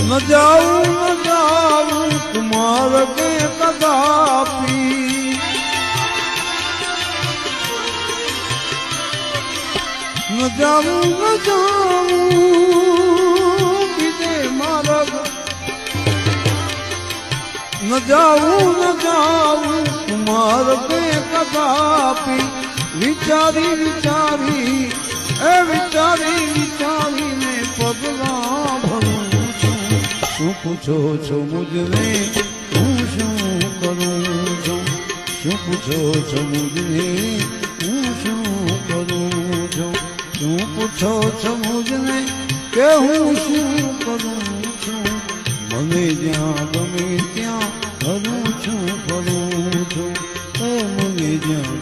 ન જાઉં કુમાર કે કદાપી ન જાઉં બીજે માર્ગ ન જાઉં કુમાર કે કદાપી વિચારી વિચારીને પગલા ભરું છું શું પૂછો છો મુજને હું શું કરું છું શું પૂછો છો મુજને હું શું કરું છું શું પૂછો છો મુજને કે હું શું કરું છું મને જ્યાં ગમે ત્યાં કરું છું મને જ્યાં